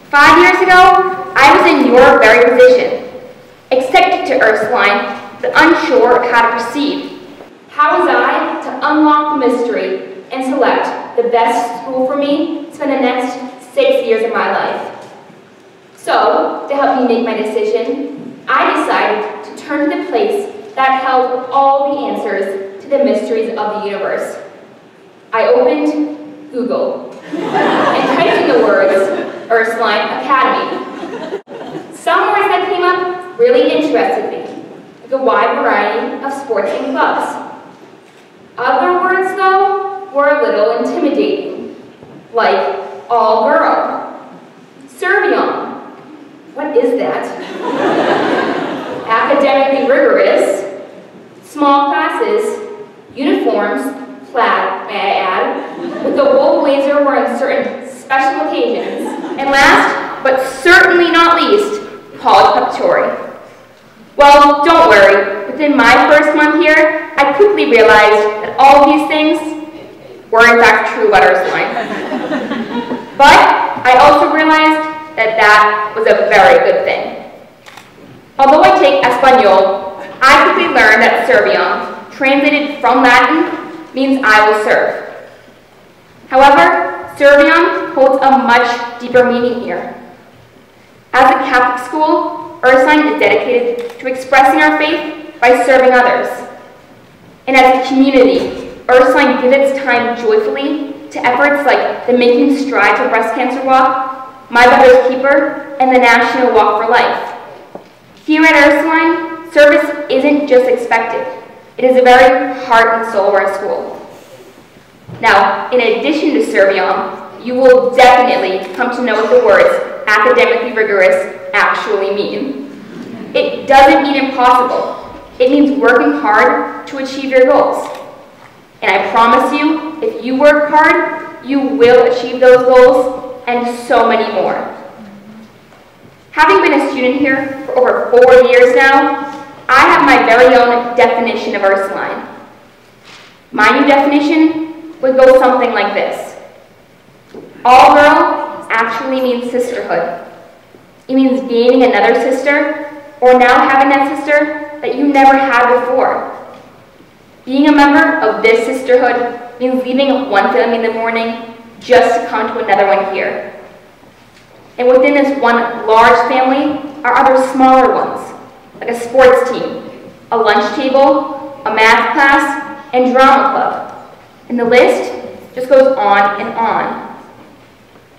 5 years ago, I was in your very position, accepted to Ursuline, but unsure of how to proceed. How was I to unlock the mystery and select the best school for me to spend the next 6 years of my life? So, to help me make my decision, I decided to turn to the place that held all the answers to the mysteries of the universe. I opened Google and typed in the words Ursuline Academy. Some words that came up really interested me, like a wide variety of sports and clubs. Other words, though, were a little intimidating, like all-girl, Servion. What is that? Academically rigorous, small classes, uniforms, plaid, may I add, with the wool blazer worn on certain special occasions, and last, but certainly not least, college preparatory. Well, don't worry, within my first month here, I quickly realized that all these things were in fact true about Ursuline. But I also realized that that was a very good thing. Although I take Espanol, I quickly learned that Servion, translated from Latin, means I will serve. However, Servion holds a much deeper meaning here. As a Catholic school, Ursuline is dedicated to expressing our faith by serving others. And as a community, Ursuline gives its time joyfully to efforts like the Making Strides for Breast Cancer Walk, My Brother's Keeper, and the National Walk for Life. Here at Ursuline, service isn't just expected. It is the very heart and soul of our school. Now, in addition to Servion, you will definitely come to know what the words academically rigorous actually mean. It doesn't mean impossible. It means working hard to achieve your goals. And I promise you, if you work hard, you will achieve those goals and so many more. Having been a student here for over 4 years now, I have my very own definition of Ursuline. My new definition would go something like this. All girl actually means sisterhood. It means gaining another sister, or now having that sister that you never had before. Being a member of this sisterhood means leaving one family in the morning just to come to another one here. And within this one large family are other smaller ones, like a sports team, a lunch table, a math class, and drama club. And the list just goes on and on.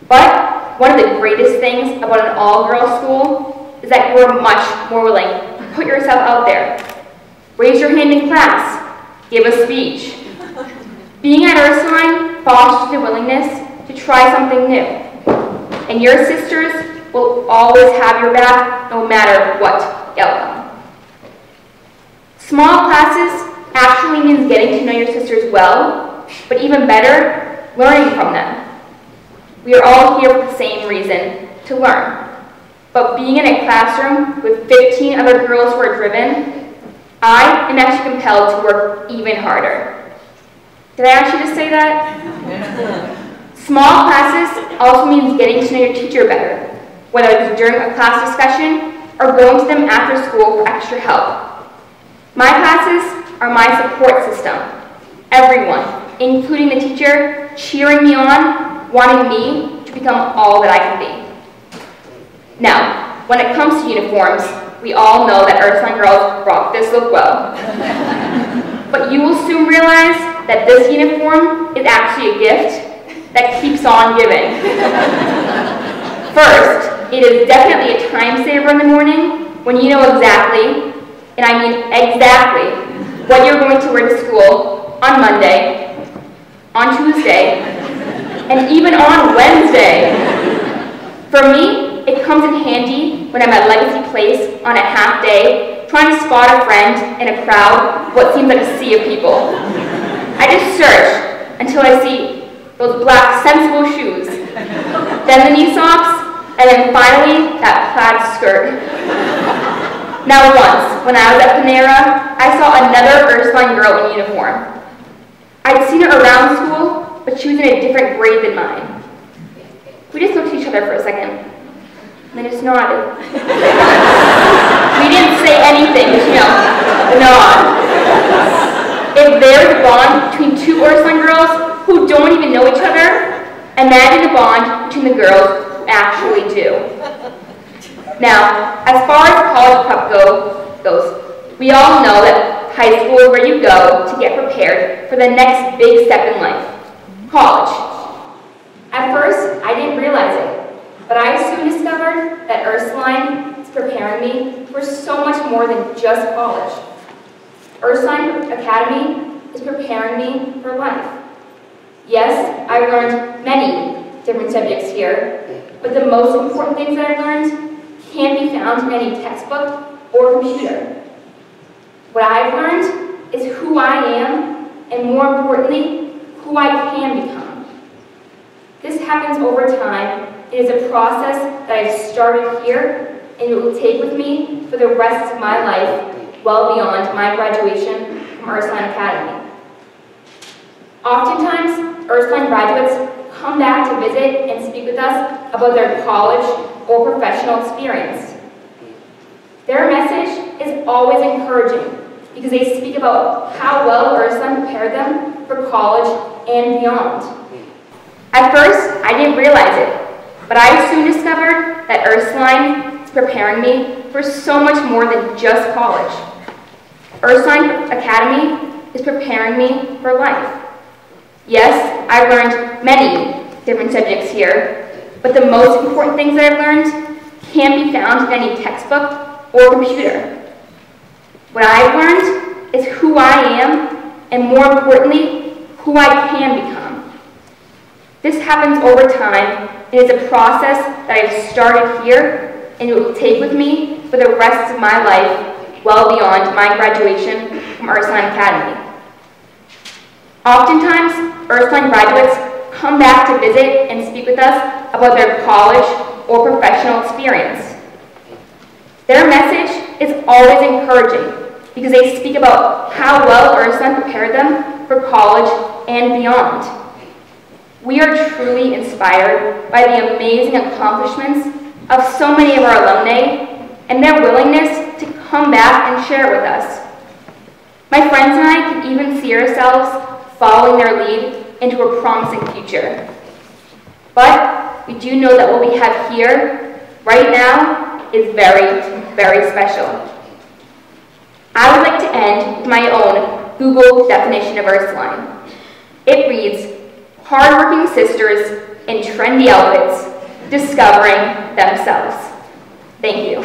But one of the greatest things about an all-girls school is that you are much more willing to put yourself out there. Raise your hand in class, give a speech. Being at Ursuline fosters the willingness to try something new. And your sisters will always have your back no matter what the outcome. Small classes actually means getting to know your sisters well, but even better, learning from them. We are all here for the same reason, to learn. But being in a classroom with 15 other girls who are driven, I am actually compelled to work even harder. Did I ask you to say that? Small classes also means getting to know your teacher better, whether it's during a class discussion or going to them after school for extra help. My classes are my support system. Everyone, including the teacher, cheering me on, wanting me to become all that I can be. Now, when it comes to uniforms, we all know that Ursuline girls rock this look well. But you will soon realize that this uniform is actually a gift that keeps on giving. First, it is definitely a time saver in the morning when you know exactly, and I mean exactly, what you're going to wear to school on Monday, on Tuesday, and even on Wednesday. For me, it comes in handy when I'm at Legacy Place on a half day, trying to spot a friend in a crowd, what seems like a sea of people. I just search until I see those black sensible shoes, then the knee socks, and then finally that plaid skirt. Now once, when I was at Panera, I saw another Ursuline girl in uniform. I'd seen her around school, but she was in a different grade than mine. We just looked at each other for a second. And they just nodded. We didn't say anything, just, nod. If there's a bond between two Ursuline girls who don't even know each other, imagine the bond between the girls who actually do. Now, as far as college prep goes, we all know that high school is where you go to get prepared for the next big step in life, college. At first, I didn't realize it, but I soon discovered that Ursuline is preparing me for so much more than just college. Ursuline Academy is preparing me for life. Yes, I learned many different subjects here, but the most important things that I've learned can't be found in any textbook or computer. What I've learned is who I am, and more importantly, who I can become. This happens over time. It is a process that I've started here, and it will take with me for the rest of my life, well beyond my graduation from Ursuline Academy. Oftentimes, Ursuline graduates come back to visit and speak with us about their college or professional experience. Their message is always encouraging because they speak about how well Ursuline prepared them for college and beyond. At first, I didn't realize it, but I soon discovered that Ursuline is preparing me for so much more than just college. Ursuline Academy is preparing me for life. Yes, I've learned many different subjects here, but the most important things that I've learned can't be found in any textbook or computer. What I've learned is who I am, and more importantly, who I can become. This happens over time, and it's a process that I've started here, and it will take with me for the rest of my life, well beyond my graduation from Ursuline Academy. Oftentimes, Ursuline graduates come back to visit and speak with us about their college or professional experience. Their message is always encouraging because they speak about how well Ursuline prepared them for college and beyond. We are truly inspired by the amazing accomplishments of so many of our alumni and their willingness to come back and share it with us. My friends and I can even see ourselves following their lead into a promising future. But we do know that what we have here right now is very, very special. I would like to end with my own Google definition of Ursuline. It reads, hardworking sisters in trendy outfits discovering themselves. Thank you.